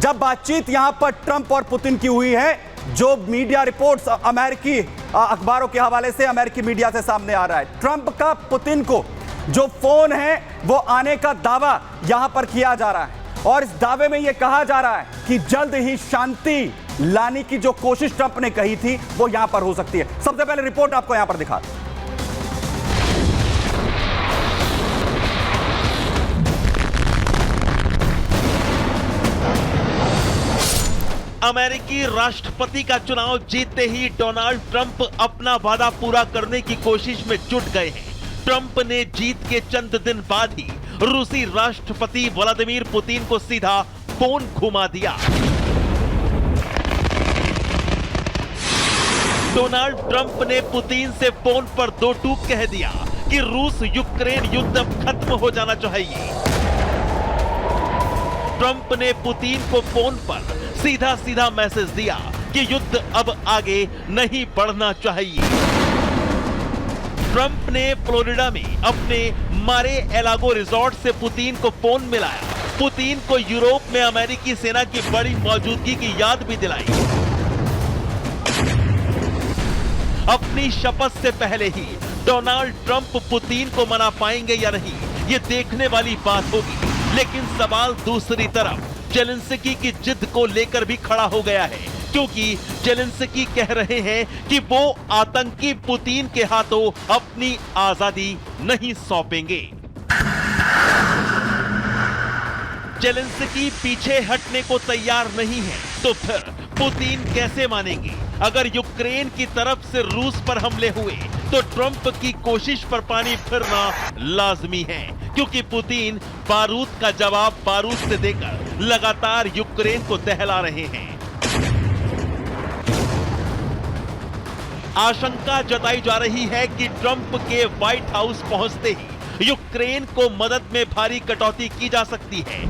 जब बातचीत यहां पर ट्रंप और पुतिन की हुई है, जो मीडिया रिपोर्ट्स अमेरिकी अखबारों के हवाले से अमेरिकी मीडिया से सामने आ रहा है, ट्रंप का पुतिन को जो फोन है वो आने का दावा यहां पर किया जा रहा है और इस दावे में यह कहा जा रहा है कि जल्द ही शांति लाने की जो कोशिश ट्रंप ने कही थी वो यहां पर हो सकती है। सबसे पहले रिपोर्ट आपको यहां पर दिखा दूं। अमेरिकी राष्ट्रपति का चुनाव जीतते ही डोनाल्ड ट्रंप अपना वादा पूरा करने की कोशिश में जुट गए हैं। ट्रंप ने जीत के चंद दिन बाद ही रूसी राष्ट्रपति व्लादिमीर पुतिन को सीधा फोन घुमा दिया। डोनाल्ड ट्रंप ने पुतिन से फोन पर दो टूक कह दिया कि रूस यूक्रेन युद्ध अब खत्म हो जाना चाहिए। ट्रंप ने पुतिन को फोन पर सीधा सीधा मैसेज दिया कि युद्ध अब आगे नहीं बढ़ना चाहिए। ट्रंप ने फ्लोरिडा में अपने मारे एलागो रिजॉर्ट से पुतिन को फोन मिलाया। पुतिन को यूरोप में अमेरिकी सेना की बड़ी मौजूदगी की याद भी दिलाई। अपनी शपथ से पहले ही डोनाल्ड ट्रंप पुतिन को मना पाएंगे या नहीं, ये देखने वाली बात होगी। लेकिन सवाल दूसरी तरफ जेलेंस्की की जिद को लेकर भी खड़ा हो गया है, क्योंकि जेलेंस्की कह रहे हैं कि वो आतंकी पुतिन के हाथों अपनी आजादी नहीं सौंपेंगे। जेलेंस्की पीछे हटने को तैयार नहीं है तो फिर पुतिन कैसे मानेंगे? अगर यूक्रेन की तरफ से रूस पर हमले हुए तो ट्रंप की कोशिश पर पानी फिरना लाजमी है, क्योंकि पुतिन बारूद का जवाब बारूद से देकर लगातार यूक्रेन को दहला रहे हैं। आशंका जताई जा रही है कि ट्रंप के व्हाइट हाउस पहुंचते ही यूक्रेन को मदद में भारी कटौती की जा सकती है।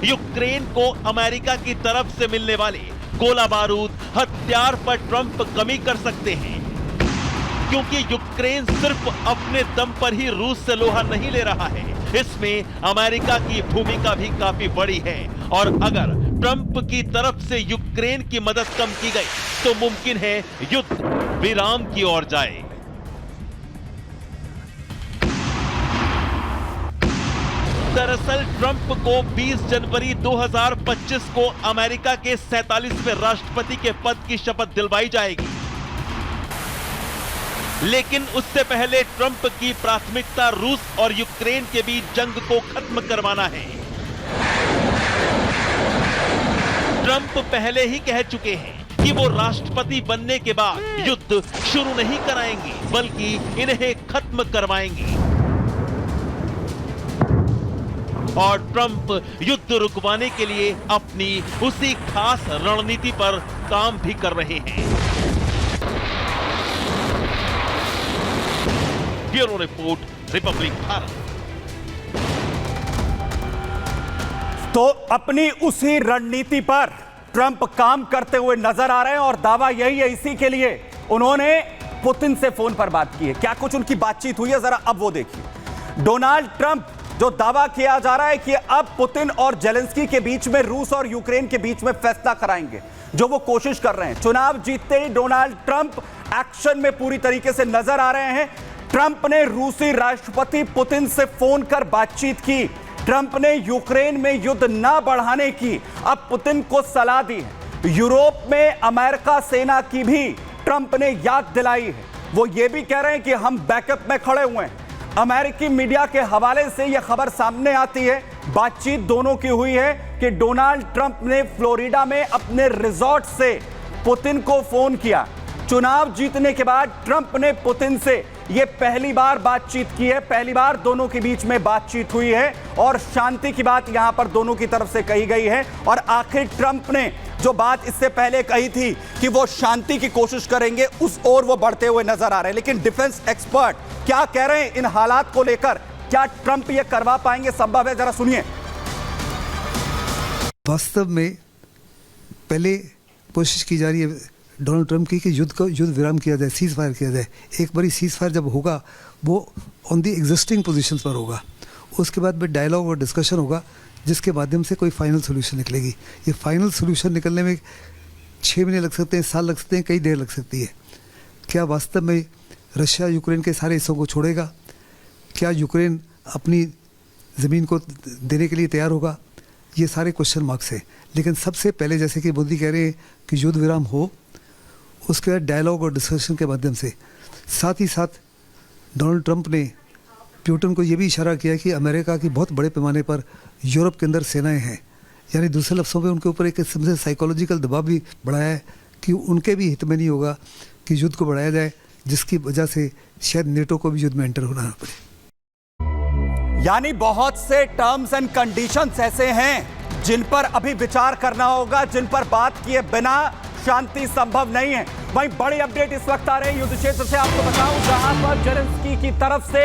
यूक्रेन को अमेरिका की तरफ से मिलने वाले गोला बारूद हथियार पर ट्रंप कमी कर सकते हैं, क्योंकि यूक्रेन सिर्फ अपने दम पर ही रूस से लोहा नहीं ले रहा है। इसमें अमेरिका की भूमिका भी काफी बड़ी है और अगर ट्रंप की तरफ से यूक्रेन की मदद कम की गई तो मुमकिन है युद्ध विराम की ओर जाए। दरअसल ट्रंप को 20 जनवरी 2025 को अमेरिका के 47वें राष्ट्रपति के पद की शपथ दिलवाई जाएगी, लेकिन उससे पहले ट्रंप की प्राथमिकता रूस और यूक्रेन के बीच जंग को खत्म करवाना है। ट्रंप पहले ही कह चुके हैं कि वो राष्ट्रपति बनने के बाद युद्ध शुरू नहीं कराएंगे, बल्कि इन्हें खत्म करवाएंगे। और ट्रंप युद्ध रुकवाने के लिए अपनी उसी खास रणनीति पर काम भी कर रहे हैं। Bureau report, Republic Bharat. तो अपनी उसी रणनीति पर ट्रंप काम करते हुए नजर आ रहे हैं और दावा यही है, इसी के लिए उन्होंने पुतिन से फोन पर बात की है। क्या कुछ उनकी बातचीत हुई है, जरा अब वो देखिए। डोनाल्ड ट्रंप जो दावा किया जा रहा है कि अब पुतिन और जेलेंस्की के बीच में, रूस और यूक्रेन के बीच में फैसला कराएंगे, जो वो कोशिश कर रहे हैं। चुनाव जीतते ही डोनाल्ड ट्रंप एक्शन में पूरी तरीके से नजर आ रहे हैं। ट्रंप ने रूसी राष्ट्रपति पुतिन से फोन कर बातचीत की। ट्रंप ने यूक्रेन में युद्ध न बढ़ाने की अब पुतिन को सलाह दी है। यूरोप में अमेरिका सेना की भी ट्रंप ने याद दिलाई है। वो ये भी कह रहे हैं कि हम बैकअप में खड़े हुए हैं। अमेरिकी मीडिया के हवाले से यह खबर सामने आती है, बातचीत दोनों की हुई है कि डोनाल्ड ट्रंप ने फ्लोरिडा में अपने रिजॉर्ट से पुतिन को फोन किया। चुनाव जीतने के बाद ट्रंप ने पुतिन से यह पहली बार बातचीत की है, पहली बार दोनों के बीच में बातचीत हुई है और शांति की बात यहां पर दोनों की तरफ से कही गई है। और आखिर ट्रंप ने जो बात इससे पहले कही थी कि वो शांति की कोशिश करेंगे, उस ओर वो बढ़ते हुए नजर आ रहे हैं। लेकिन डिफेंस एक्सपर्ट क्या कह रहे हैं इन हालात को लेकर? क्या ट्रंप ये करवा पाएंगे? संभव है? जरा सुनिए। वास्तव में पहले कोशिश की जा रही है डोनाल्ड ट्रंप की कि युद्ध विराम किया जाए, सीज फायर किया जाए। एक बारी सीज फायर जब होगा वो ऑन दी एग्जिस्टिंग पोजीशंस पर होगा, उसके बाद में डायलॉग और डिस्कशन होगा जिसके माध्यम से कोई फाइनल सोल्यूशन निकलेगी। ये फाइनल सोल्यूशन निकलने में 6 महीने लग सकते हैं, साल लग सकते हैं, कई देर लग सकती है। क्या वास्तव में रशिया यूक्रेन के सारे हिस्सों को छोड़ेगा? क्या यूक्रेन अपनी ज़मीन को देने के लिए तैयार होगा? ये सारे क्वेश्चन मार्क्स हैं। लेकिन सबसे पहले, जैसे कि मोदी कह रहे हैं कि युद्ध विराम हो, उसके बाद डायलॉग और डिस्कशन के माध्यम से। साथ ही साथ डोनाल्ड ट्रंप ने पुतिन को ये भी इशारा किया कि अमेरिका की बहुत बड़े पैमाने पर यूरोप के अंदर सेनाएं हैं, यानी दूसरे लफ्ज़ों में उनके ऊपर एक किस्म से साइकोलॉजिकल दबाव भी बढ़ाया है कि उनके भी हित में नहीं होगा कि युद्ध को बढ़ाया जाए, जिसकी वजह से शायद नेटो को भी युद्ध में एंटर होना पड़े। यानी बहुत से टर्म्स एंड कंडीशंस ऐसे हैं जिन पर अभी विचार करना होगा, जिन पर बात किए बिना शांति संभव नहीं है। वहीं बड़ी अपडेट इस वक्त आ रही है युद्ध क्षेत्र से, आपको बताऊं, जहां पर जेलेंस्की की तरफ से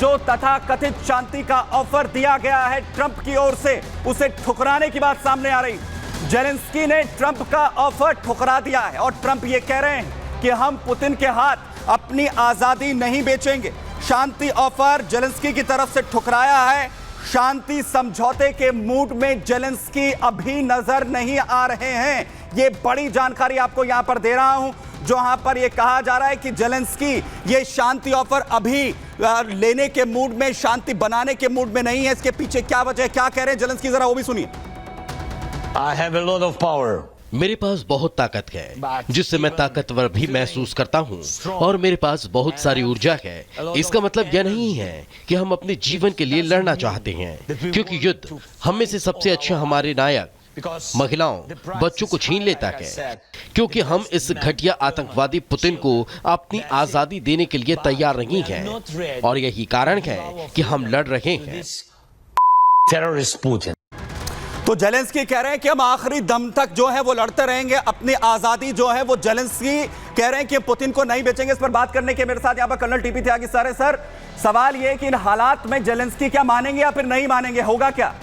जो तथाकथित शांति का ऑफर दिया गया है ट्रंप की ओर से, उसे ठुकराने की बात सामने आ रही। जेलेंस्की ने ट्रंप का ऑफर ठुकरा दिया है और ट्रंप ये कह रहे हैं कि हम पुतिन के हाथ अपनी आजादी नहीं बेचेंगे। शांति ऑफर जेलेंस्की की तरफ से ठुकराया है। शांति समझौते के मूड में जेलेंस्की अभी नजर नहीं आ रहे हैं। ये बड़ी जानकारी आपको यहां पर दे रहा हूं, जहां पर यह कहा जा रहा है कि जेलेंस्की ये शांति ऑफर अभी लेने के मूड में, शांति बनाने के मूड में नहीं है। इसके पीछे क्या वजह है, क्या कह रहे हैं जेलेंस्की, जरा वो भी सुनिए। I have a lot of power. मेरे पास बहुत ताकत है, जिससे मैं ताकतवर भी महसूस करता हूँ, और मेरे पास बहुत सारी ऊर्जा है। इसका मतलब यह नहीं है कि हम अपने जीवन के लिए लड़ना चाहते हैं, क्योंकि युद्ध हम में से सबसे अच्छा हमारे नायक, महिलाओं, बच्चों को छीन लेता है, क्योंकि हम इस घटिया आतंकवादी पुतिन को अपनी आजादी देने के लिए तैयार नहीं हैं, और यही कारण है कि हम लड़ रहे हैं। Terrorist Putin. तो जेलेंस्की कह रहे हैं कि हम आखिरी दम तक जो है वो लड़ते रहेंगे, अपनी आजादी जो है वो जेलेंस्की कह रहे हैं कि पुतिन को नहीं बेचेंगे। इस पर बात करने के मेरे साथ यहाँ पर कर्नल टीपी त्यागी सर है। सर, सवाल ये है कि इन हालात में जेलेंस्की क्या मानेंगे या फिर नहीं मानेंगे, होगा क्या?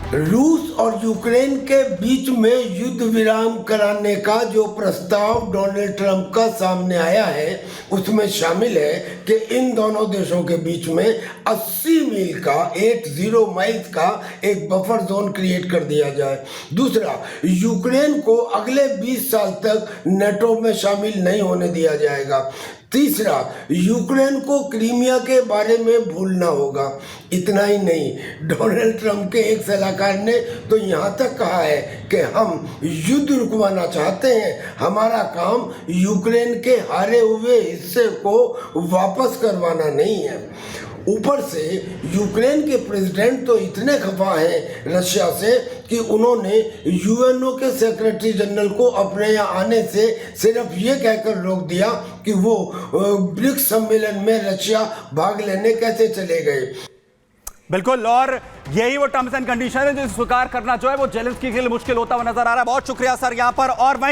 रूस और यूक्रेन के बीच में युद्ध विराम कराने का जो प्रस्ताव डोनाल्ड ट्रंप का सामने आया है, उसमें शामिल है कि इन दोनों देशों के बीच में 80 मील का 80 माइल्स का एक बफर जोन क्रिएट कर दिया जाए। दूसरा, यूक्रेन को अगले 20 साल तक नेटो में शामिल नहीं होने दिया जाएगा। तीसरा, यूक्रेन को क्रीमिया के बारे में भूलना होगा। इतना ही नहीं, डोनाल्ड ट्रंप के एक सलाहकार ने तो यहाँ तक कहा है कि हम युद्ध रुकवाना चाहते हैं, हमारा काम यूक्रेन के हारे हुए हिस्से को वापस करवाना नहीं है। ऊपर से यूक्रेन के प्रेसिडेंट तो इतने खफा हैं रशिया से कि उन्होंने यूएनओ के सेक्रेटरी जनरल को अपने यहाँ आने से सिर्फ ये कहकर रोक दिया कि वो ब्रिक्स सम्मेलन में रशिया भाग लेने कैसे चले गए। बिल्कुल, और यही वो टर्म्स एंड कंडीशन है जो स्वीकार करना जो है वो जेलेंस्की के लिए मुश्किल होता हुआ नजर आ रहा है। बहुत शुक्रिया सर यहाँ पर। और